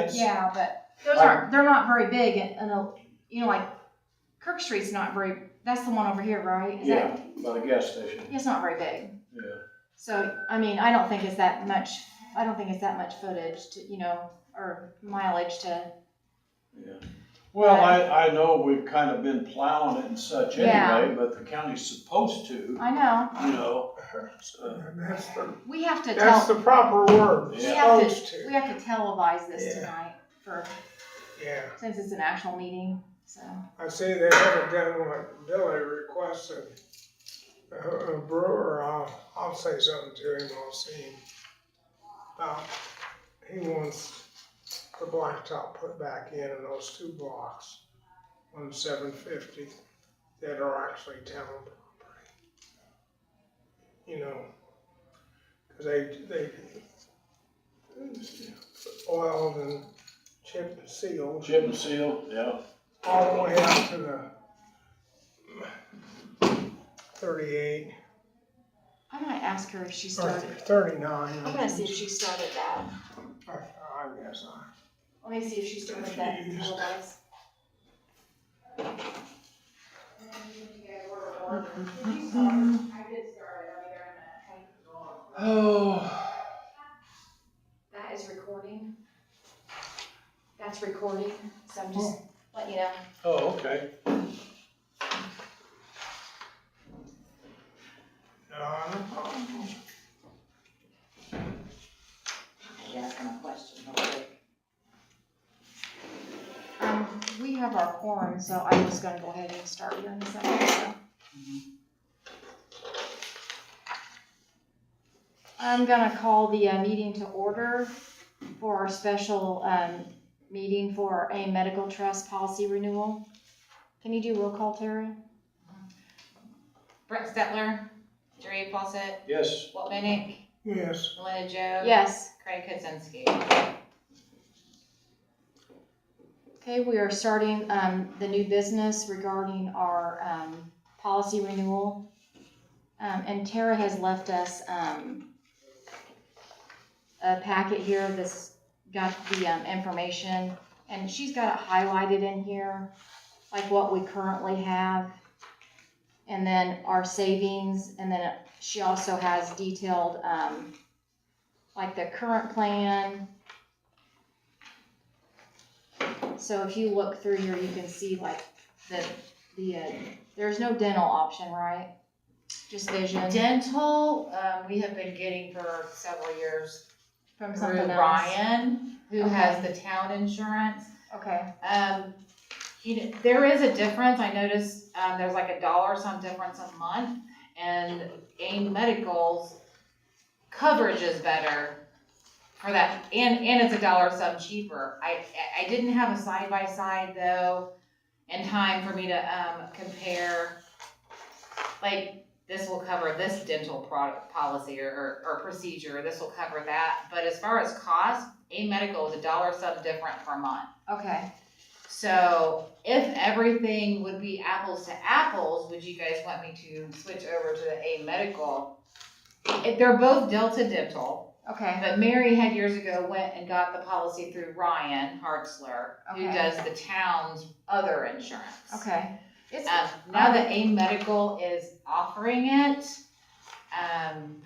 sense. Yeah, but Like- they're not very big, and you know, like Kirk Street's not very. That's the one over here, right? Is Yeah, by the gas station. It's not very big. Yeah. So I mean, I don't think it's that much. I don't think it's that much footage to, you know, or mileage to. Yeah. Well, I know we've kind of been plowing it and such Yeah. anyway, but the county's supposed to, I know. you know. We have to That's tell. the proper word, We have supposed to. We to. have to televise this Yeah. tonight Yeah, since it's an actual meeting. So. I see they haven't done what Billy requested. A brewer, I'll say something to him, I'll see him. He wants the blacktop put back in those 2 blocks on 750 that are actually town property. You know, cause they oiled and chip and sealed. Chip and seal, yeah. All the way up to the 38. I might ask her if she Or started. 39. I'm gonna see if she started that. I guess Let me see if she started that. Confused. Televise. Oh. That is recording. That's recording. So I'm just letting you know. Oh, okay. No problem. You're asking a question real quick. We have our quorum, so I'm just gonna go ahead and start here in a second, so. I'm gonna call the meeting to order for our special meeting for a medical trust policy renewal. Can you do roll call, Tara? Brett Stetler, Jerry Fawcett, Yes. Walt Minnick, Yes. Melinda Joe. Yes. Craig Kudzinski. Okay, we are starting the new business regarding our policy renewal. And Tara has left us a packet here that's got the information, and she's got it highlighted in here, like what we currently have, and then our savings, and then she also has detailed like the current plan. So if you look through here, you can see like there's no dental option, right? Just vision Dental, we have been getting for several years from through something else. Ryan, who Okay. has the town insurance. Okay. You know, there is a difference. I noticed there's like $1 some difference a month, and AIM Medical's coverage is better for that, and it's $1 some cheaper. I didn't have a side by side though in time for me to compare. Like, this will cover this dental product policy or procedure. This will cover that. But as far as cost, AIM Medical is $1 some different per month. Okay. So if everything would be apples to apples, would you guys want me to switch over to the AIM Medical? They're both Delta Dental, Okay. but Mary had years ago went and got the policy through Ryan Hartzler, who Okay. does the town's other insurance. Okay. It's Now that AIM Medical is offering it,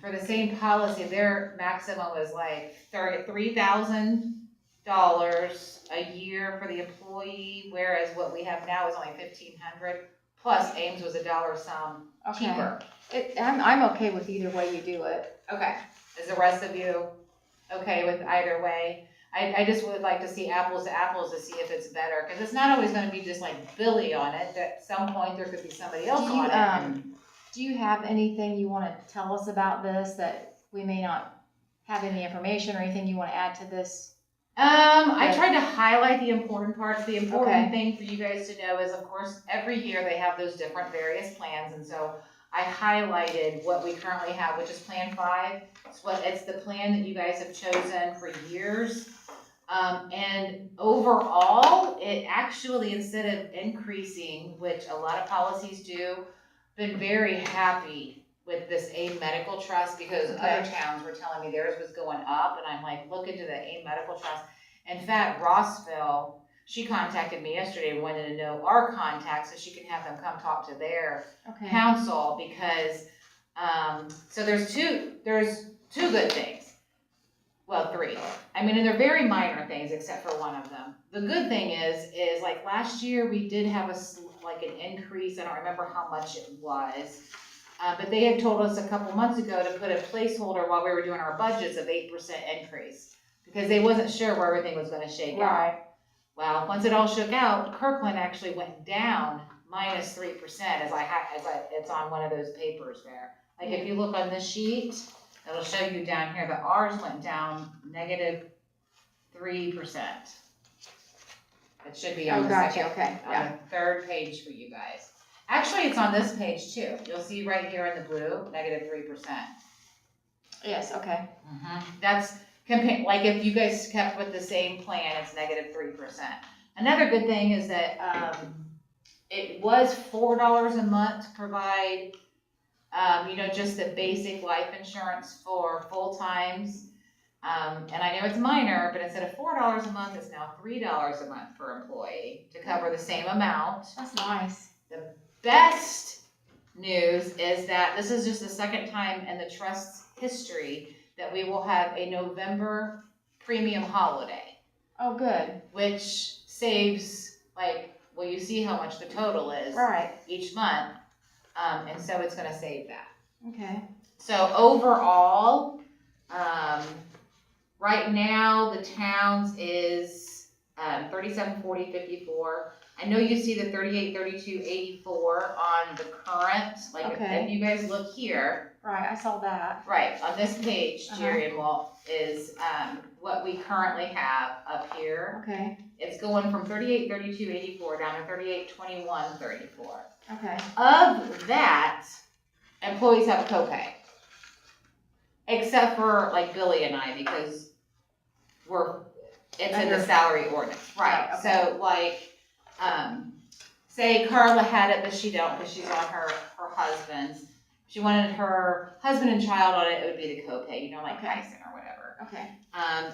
for the same policy, their maximum was like $3,000 a year for the employee, whereas what we have now is only $1,500. Plus, Ames was $1 some okay. cheaper. I'm okay with either way you do it. Okay, is the rest of you okay with either way? I just would like to see apples to apples to see if it's better, because it's not always gonna be just like Billy on it. At some point, there could be somebody else on it. Do you have anything you want to tell us about this that we may not have any information or anything you want to add to this? I tried to highlight the important parts. The important Okay. thing for you guys to know is, of course, every year they have those different various plans, and so I highlighted what we currently have, which is Plan 5. It's the plan that you guys have chosen for years. And overall, it actually, instead of increasing, which a lot of policies do, been very happy with this AIM Medical Trust, because Okay. other towns were telling me theirs was going up, and I'm like, look into the AIM Medical Trust. In fact, Rossville, she contacted me yesterday and wanted to know our contacts so she can have them come talk to their Okay. council because, so there's two good things. Well, three. I mean, and they're very minor things except for one of them. The good thing is like last year we did have an increase. I don't remember how much it was. But they had told us a couple months ago to put a placeholder while we were doing our budgets of 8% increase because they wasn't sure where everything was gonna shake out. Right. Well, once it all shook out, Kirkland actually went down minus 3% as it's on one of those papers there. Like if you look on this sheet, it'll show you down here that ours went down negative 3%. It should be on Oh, the gotcha, second, okay, on yeah. the third page for you guys. Actually, it's on this page too. You'll see right here in the blue, negative 3%. Yes, okay. That's like if you guys kept with the same plan, it's negative 3%. Another good thing is that it was $4 a month to provide, just the basic life insurance for full times. And I know it's minor, but instead of $4 a month, it's now $3 a month per employee to cover the same amount. That's nice. The best news is that this is just the second time in the trust's history that we will have a November premium holiday, Oh, good. which saves you see how much the total is Right. each month, and so it's going to save that. Okay. So overall, right now the town's is 37.40.54. I know you see the 38.32.84 on the current. Okay. If you guys look here. Right, I saw that. Right, on this page, Jerry and Walt, is what we currently have up here. Okay. It's going from 38.32.84 down to 38.21.34. Okay. Of that, employees have a copay. Except for like Billy and I, because it's in the salary ordinance. Right, Oh, okay. so say Carla had it, but she don't because she's on her husband's. If she wanted her husband and child on it, it would be the copay, like Okay. Tyson or whatever. Okay.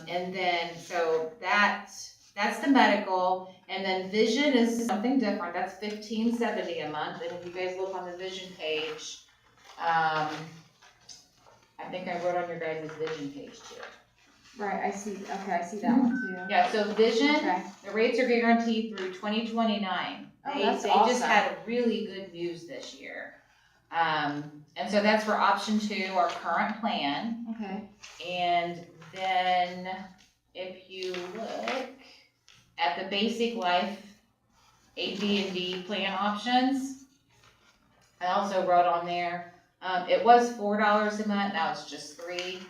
And then, so that's the medical, and then vision is something different, that's $15.70 a month, and if you guys look on the vision page, I think I wrote on your guys' vision page too. Right, I see, okay, I see that one too. Yeah, so vision, Okay. the rates are guaranteed through 2029. Oh, They that's just awesome. had really good news this year. And so that's for option 2, our current plan. Okay. And then if you look at the basic life AD&D plan options, I also wrote on there, it was $4 a month, now it's just $3.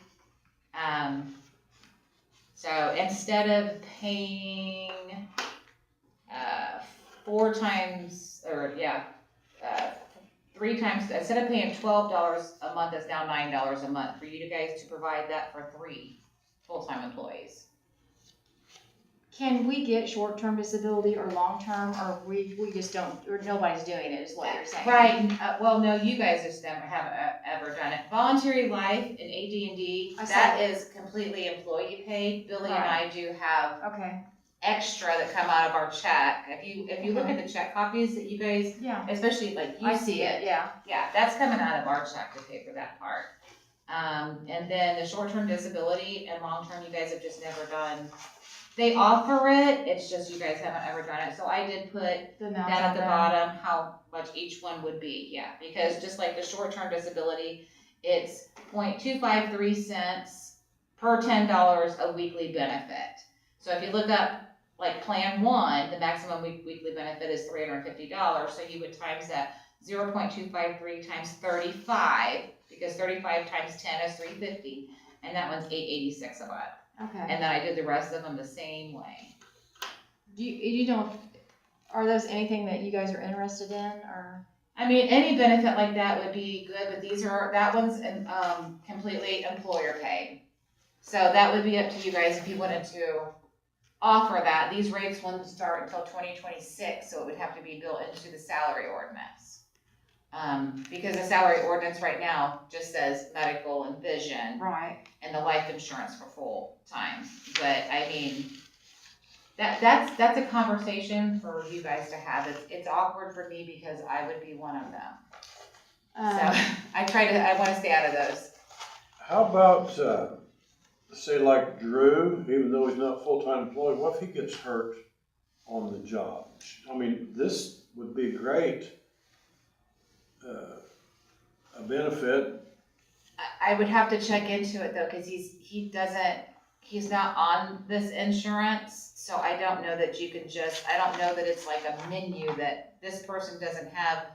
So instead of paying 3 times, instead of paying $12 a month, it's now $9 a month for you guys to provide that for 3 full-time employees. Can we get short-term disability or long-term, or we just don't, or nobody's doing it, is what you're saying? Right, well, no, you guys just haven't ever done it. Voluntary life and AD&D, I saw that it. is completely employee paid. Billy and Right. I do have Okay, extra that come out of our check. If you look Okay. at the check copies that you guys, yeah. especially like you I see it, yeah. Yeah, that's coming out of our check to pay for that part. And then the short-term disability and long-term, you guys have just never done. They offer it, it's just you guys haven't ever done it. So I did put The amount down at of the them. bottom how much each one would be, yeah. Because just like the short-term disability, it's 0.253 cents per $10 a weekly benefit. So if you look up like plan 1, the maximum weekly benefit is $350. So you would times that 0.253 times 35, because 35 times 10 is 350, and that one's $886 a month. Okay. And then I did the rest of them the same way. You don't, are those anything that you guys are interested in, or? I mean, any benefit like that would be good, but that one's completely employer paid. So that would be up to you guys if you wanted to offer that. These rates won't start until 2026, so it would have to be built into the salary ordinance. Because the salary ordinance right now just says medical and vision Right. and the life insurance for full time. But I mean, That's a conversation for you guys to have. It's awkward for me because I would be one of them. So I want to stay out of those. How about, say like Drew, even though he's not a full-time employee, what if he gets hurt on the job? I mean, this would be great, a benefit. I would have to check into it though, cause he's not on this insurance, so I don't know that you can I don't know that it's like a menu that this person doesn't have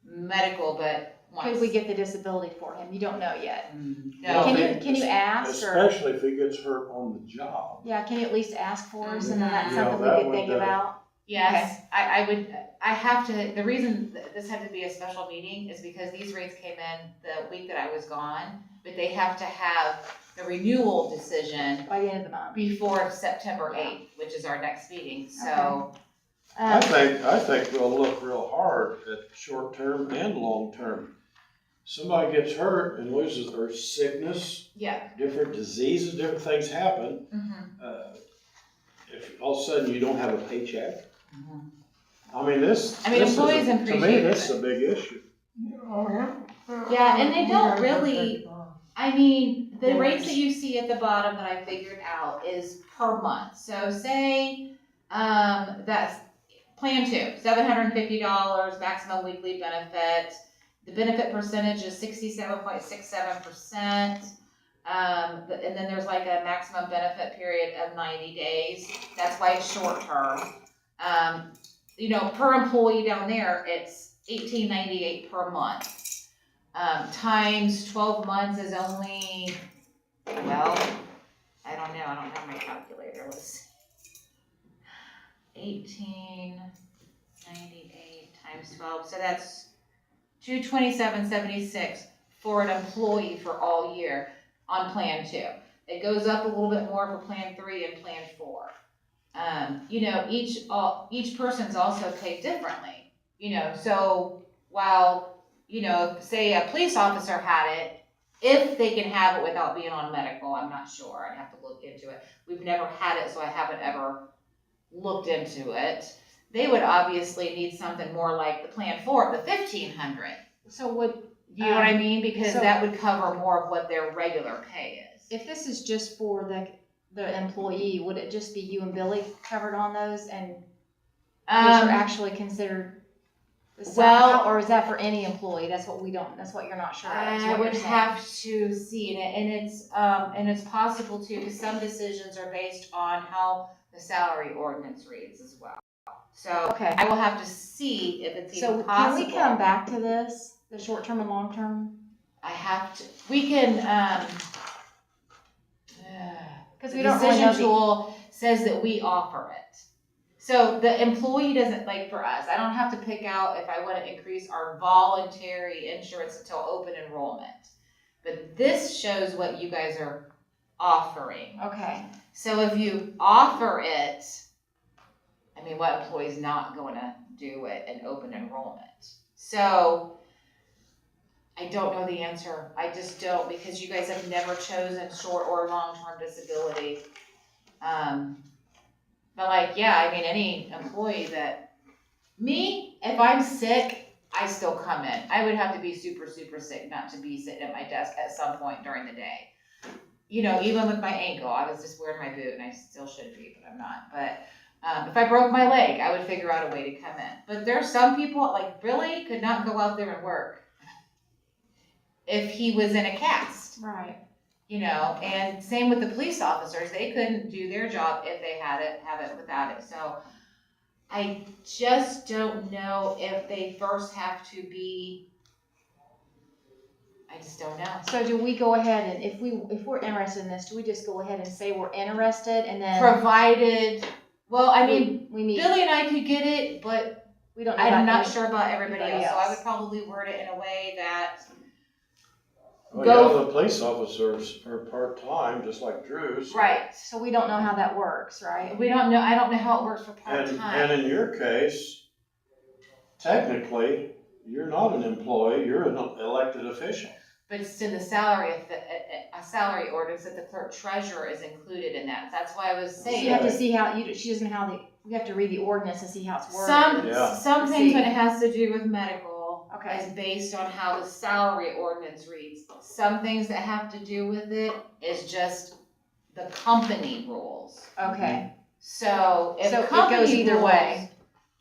medical, but wants. Could we get the disability for him? You don't know yet. No. Can you ask, or, Especially if he gets hurt on the job. yeah, can you at least ask for us, and then that's Yeah, something that we could would, think about? Yes, I have to, the reason this had to be a special meeting is because these rates came in the week that I was gone, but they have to have the renewal decision By the end of the month. before September 8th, which is our next meeting, so. I think we'll look real hard at short-term and long-term. Somebody gets hurt and loses their sickness, Yeah. different diseases, different things happen. If all of a sudden you don't have a paycheck, I mean, employees to me, appreciate this it. is a big issue. Yeah, and they don't really, I mean, the rates that you see at the bottom that I figured out is per month. So say, that's plan 2, $750, maximum weekly benefit. The benefit percentage is 67.67%. And then there's like a maximum benefit period of 90 days. That's why it's short term. Per employee down there, it's $18.98 per month. Times 12 months is only, well, I don't know, I don't have my calculator, let's see. 18.98 times 12, so that's $227.76 for an employee for all year on plan 2. It goes up a little bit more for plan 3 and plan 4. Each person's also paid differently, so while, say a police officer had it, if they can have it without being on medical, I'm not sure, I'd have to look into it. We've never had it, so I haven't ever looked into it. They would obviously need something more like the plan 4, the $1,500. So would, You know what I mean? Because so- that would cover more of what their regular pay is. if this is just for the employee, would it just be you and Billy covered on those, and those are actually considered the well- or is that for any employee? That's what you're not sure of, is I what you're would saying. have to see it, and it's possible too, because some decisions are based on how the salary ordinance reads as well. So Okay. I will have to see if it's So even possible. can we come back to this, the short-term and long-term? We can, Because the we don't really know decision tool says that we offer it. So the employee doesn't, like for us, I don't have to pick out if I want to increase our voluntary insurance until open enrollment. But this shows what you guys are offering. Okay. So if you offer it, I mean, what employee's not going to do it in open enrollment? So I don't know the answer. I just don't, because you guys have never chosen short or long-term disability. But any employee if I'm sick, I still come in. I would have to be super, super sick not to be sitting at my desk at some point during the day. Even with my ankle, I was just wearing my boot, and I still should be, but I'm not. But if I broke my leg, I would figure out a way to come in. But there's some people, like Billy, could not go out there and work if he was in a cast. Right. And same with the police officers, they couldn't do their job if they have it without it. So I just don't know if they first have to be, I just don't know. So do we go ahead and if we're interested in this, do we just go ahead and say we're interested and then Provided, we need, Billy and I could get it, but we don't know I'm about not any- sure about everybody anybody else. So I else. would probably word it in a way that, Well, the police officers are part-time, just like Drew's. right. So we don't know how that works, right? We don't know, I don't know how it works for And part-time. in your case, technically, you're not an employee, you're an elected official. But it's in the salary, a salary ordinance that the clerk treasurer is included in that. That's why I was So saying. you have to see how, she doesn't know how we have to read the ordinance to see how it's worded. Yeah. Some things when it has to do with medical Okay. is based on how the salary ordinance reads. Some things that have to do with it is just the company rules. Okay, So if so it company goes either rules- way.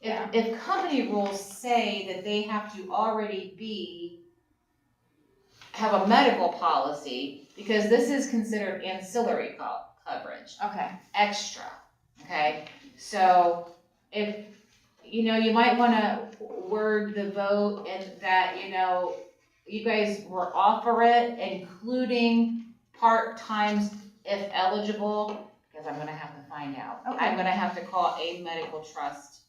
If company rules say that they have to already have a medical policy, because this is considered ancillary coverage, Okay, extra, okay? So if, you might wanna word the vote and that, you guys will offer it, including part-times if eligible, because I'm gonna have to find out. Okay. I'm gonna have to call a medical trust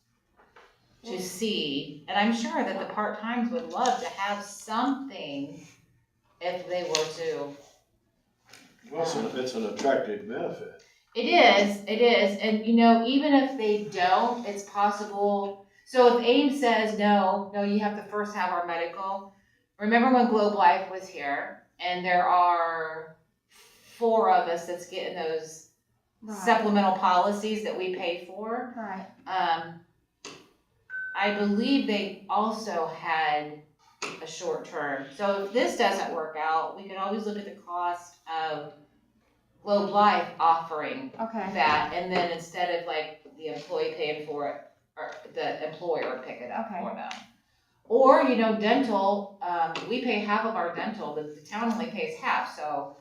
to see, and I'm sure that the part-times would love to have something if they were to. Well, it's an attractive benefit. It is, and even if they don't, it's possible. So if AIM says, no, you have to first have our medical. Remember when Globe Life was here, and there are 4 of us that's getting those right, supplemental policies that we pay for? right, I believe they also had a short term. So if this doesn't work out, we can always look at the cost of Globe Life offering okay, that, and then instead of like the employee paying for it, or the employer would pick it up Okay. for them. Or, dental, we pay half of our dental, the town only pays half, so,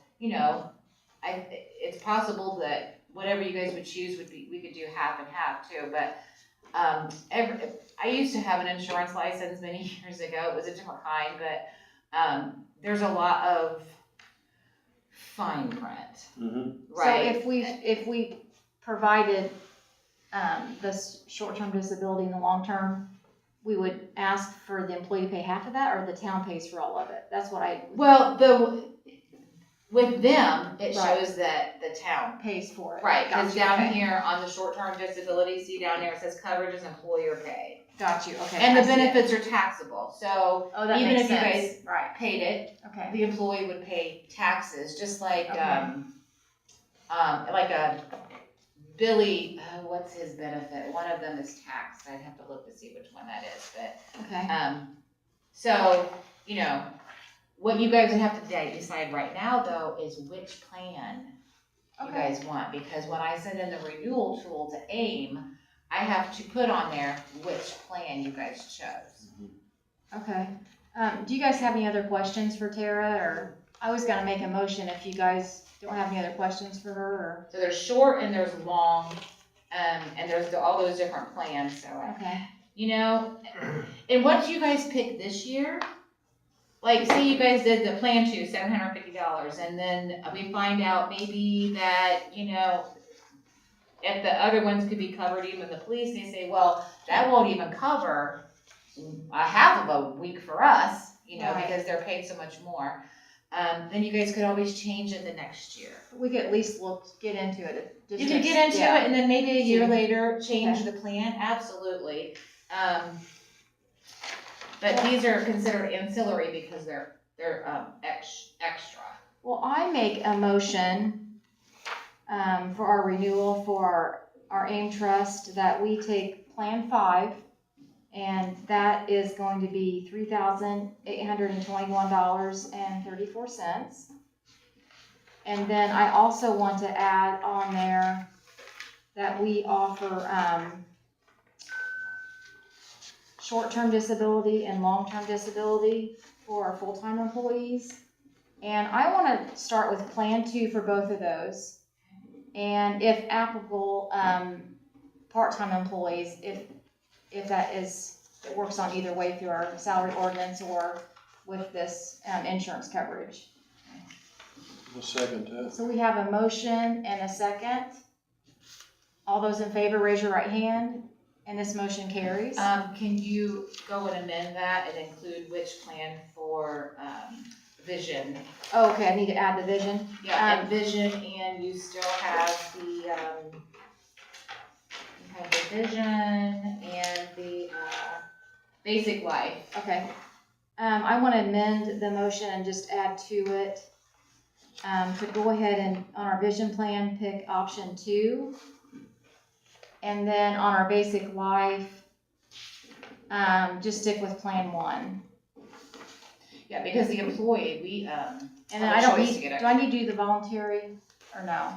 it's possible that whatever you guys would choose we could do half and half too, but, I used to have an insurance license many years ago, it was a different kind, but, there's a lot of fine print, Mm-hmm. right? So if we provided, this short-term disability and the long-term, we would ask for the employee to pay half of that, or the town pays for all of it? That's what I Well, with them, it Right. shows that the town. pays for it. Right, because Gotcha, down okay. here on the short-term disability, see down there, it says coverage is employer paid. Got you, okay. And I the see it. benefits are taxable, so Oh, that even makes if you sense. guys Right, paid it, okay, the employee would pay taxes, just like, Okay. like a Billy, what's his benefit? One of them is taxed, I'd have to look to see which one that is, but, okay, so, what you guys would have to decide right now, though, is which plan you okay, guys want, because when I send in the renewal tool to AIM, I have to put on there which plan you guys chose. okay. Do you guys have any other questions for Tara, or I was gonna make a motion if you guys don't have any other questions for her, or? So there's short and there's long, and there's all those different plans, so, Okay, and what you guys pick this year, like, say you guys did the plan to $750, and then we find out maybe that, if the other ones could be covered, even the police, they say, well, that won't even cover a half of a week for us, Right. because they're paid so much more. Then you guys could always change it the next year. we could at least get into it. Just You could get into yeah. it, and then maybe a year See. later, change Okay. the plan, absolutely. But these are considered ancillary because they're extra. Well, I make a motion, for our renewal for our AIM trust, that we take Plan 5, and that is going to be $3,821.34. And then I also want to add on there that we offer, short-term disability and long-term disability for our full-time employees. And I want to start with Plan 2 for both of those. And if applicable, part-time employees, if it works on either way through our salary ordinance or with this, insurance coverage. The second test. So we have a motion and a second. All those in favor, raise your right hand, and this motion carries. Can you go and amend that and include which plan for, vision? Oh, okay, I need to add the vision. Yeah, and vision, and you still have the, vision and the, basic life. Okay. I want to amend the motion and just add to it to go ahead and, on our vision plan, pick option 2. And then on our basic life, just stick with plan 1. Yeah, because the employee, we, And then have a I don't choice to need, get do I need to do the voluntary or no?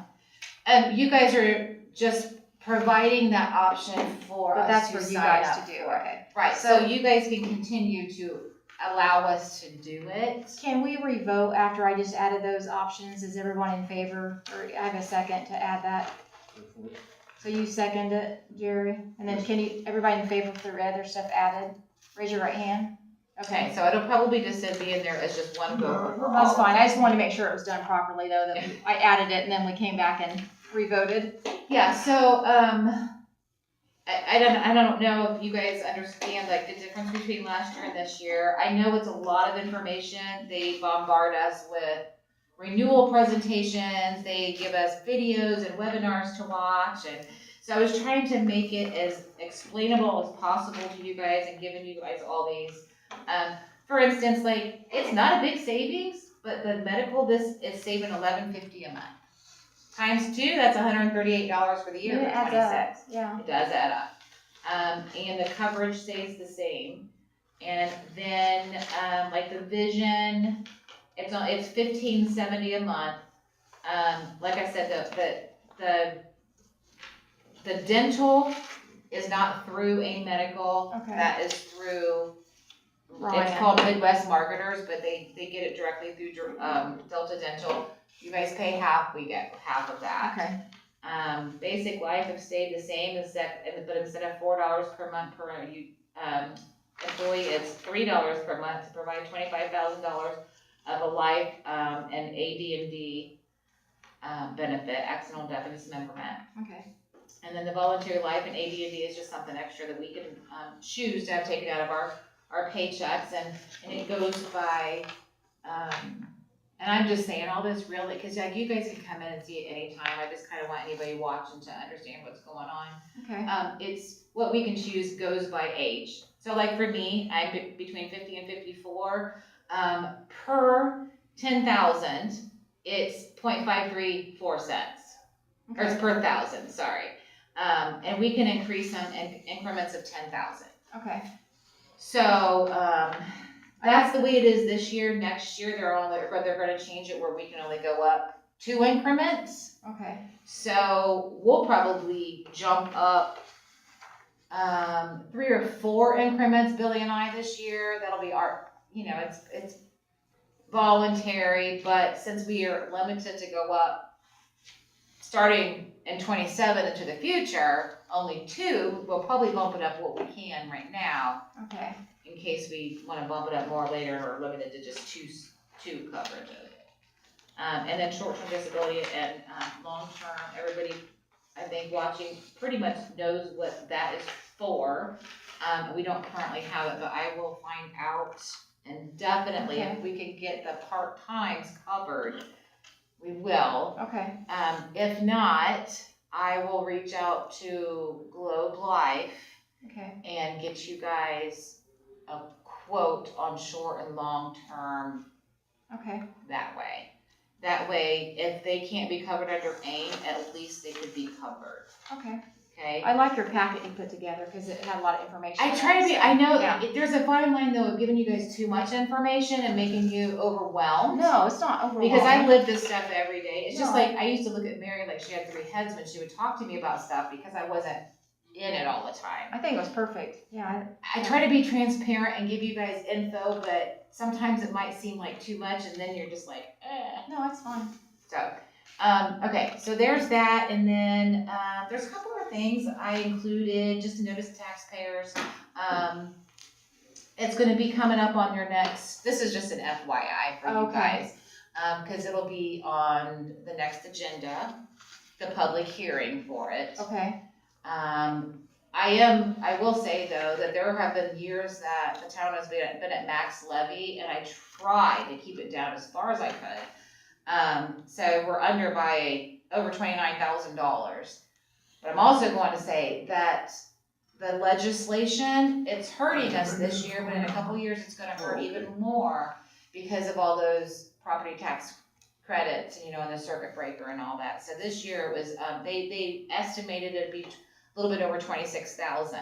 you guys are just providing that option for But us that's to for you sign guys up to do, for. okay. Right, so you guys can continue to allow us to do it. Can we revote after I just added those options? Is everyone in favor? Or I have a second to add that? So you second it, Jerry? And then can you, everybody in favor of the other stuff added? Raise your right hand. Okay, so it'll probably just be in there as just one vote. for That's all. fine. I just wanted to make sure it was done properly though, that I added it and then we came back and revoted. Yeah, so, I don't know if you guys understand like the difference between last year and this year. I know it's a lot of information. They bombard us with renewal presentations, they give us videos and webinars to watch, and so I was trying to make it as explainable as possible to you guys and giving you guys all these. For instance, like, it's not a big savings, but the medical, this is saving $11.50 a month. Times 2, that's $138 for the year, Yeah, it for adds up. 26. Yeah. It does add up. And the coverage stays the same. And then, like the vision, it's $15.70 a month. Like I said, the dental is not through AIM Medical. Okay. That is through, Ryan. it's called Midwest Marketers, but they get it directly through, Delta Dental. You guys pay half, we get half of that. Okay. Basic life have stayed the same, but instead of $4 per month per employee, it's $3 per month to provide $25,000 of a life and AD&D benefit, accidental death and dismemberment. Okay. And then the voluntary life and AD&D is just something extra that we can choose to have taken out of our paychecks, and it goes by. And I'm just saying all this really, because like you guys can come in and see it anytime. I just kind of want anybody watching to understand what's going on. Okay. It's what we can choose goes by age. So like for me, I'm between 50 and 54. Per 10,000, it's 0.534 cents. Or it's per thousand, sorry. And we can increase them in increments of 10,000. Okay. So, that's the way it is this year. Next year, they're gonna change it where we can only go up 2 increments. Okay. So we'll probably jump up 3 or 4 increments, Billy and I, this year. That'll be our, it's voluntary, but since we are limited to go up starting in 27 into the future, only 2, we'll probably bump it up what we can right now. Okay. In case we want to bump it up more later or limited to just two coverage of it. And then short-term disability and long-term, everybody, I think, watching pretty much knows what that is for. We don't currently have it, but I will find out, and definitely if we can get the part-times covered, we will. Okay. If not, I will reach out to Globe Life Okay. and get you guys a quote on short and long term Okay. that way. That way, if they can't be covered under AIM, at least they could be covered, Okay. okay? I like your packet you put together because it had a lot of information. I in try it, to be, so- I know, Yeah. there's a fine line though of giving you guys too much information and making you overwhelmed. No, it's not overwhelming. Because I live this stuff every day. It's just No. like, I used to look at Mary like she had 3 heads when she would talk to me about stuff because I wasn't in it all the time. I think it was perfect. Yeah. I try to be transparent and give you guys info, but sometimes it might seem like too much and then you're just like, eh. No, that's fine. So, okay, so there's that, and then, there's a couple of things I included just to notice taxpayers. It's gonna be coming up on your next, this is just an FYI for you Okay. guys. Cause it'll be on the next agenda, the public hearing for it. Okay. I will say though, that there have been years that the town has been at max levy, and I try to keep it down as far as I could. So we're under by over $29,000. But I'm also going to say that the legislation, it's hurting us this year, but in a couple years, it's gonna hurt even more because of all those property tax credits, you know, and the circuit breaker and all that. So this year it was, they estimated it'd be a little bit over 26,000.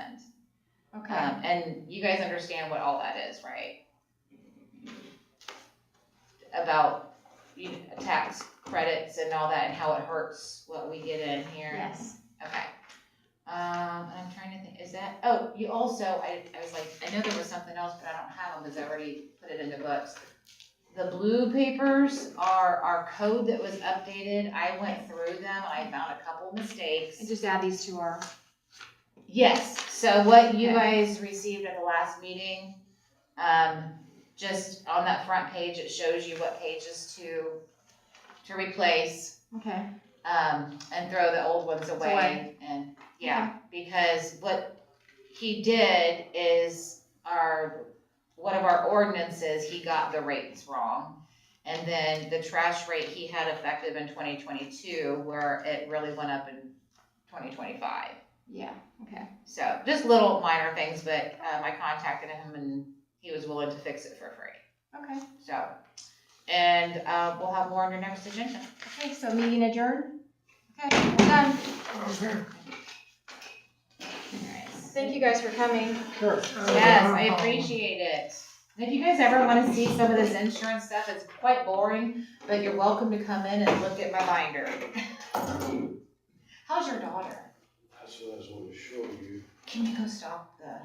Okay, And you guys understand what all that is, right? About, you know, tax credits and all that and how it hurts what we get in here. yes. Okay. I'm trying to think, is that, oh, you also, I was like, I know there was something else, but I don't have them because I already put it in the books. The blue papers are our code that was updated. I went through them and I found a couple mistakes. And just add these to our, Yes, so what you Okay. guys received at the last meeting, just on that front page, it shows you what pages to replace, okay, and throw the old ones away. away. And, yeah, because what he did is one of our ordinances, he got the rates wrong. And then the trash rate he had effective in 2022, where it really went up in 2025. yeah, okay. So just little minor things, but I contacted him and he was willing to fix it for free. Okay, So, and we'll have more on your next agenda. okay, so meeting adjourned? Okay, we're done. Thank you guys for coming. Sure. Yes, I appreciate it. And if you guys ever want to see some of this insurance stuff, it's quite boring, but you're welcome to come in and look at my binder. How's your daughter? That's what I was wanting to show you. Can you go stop the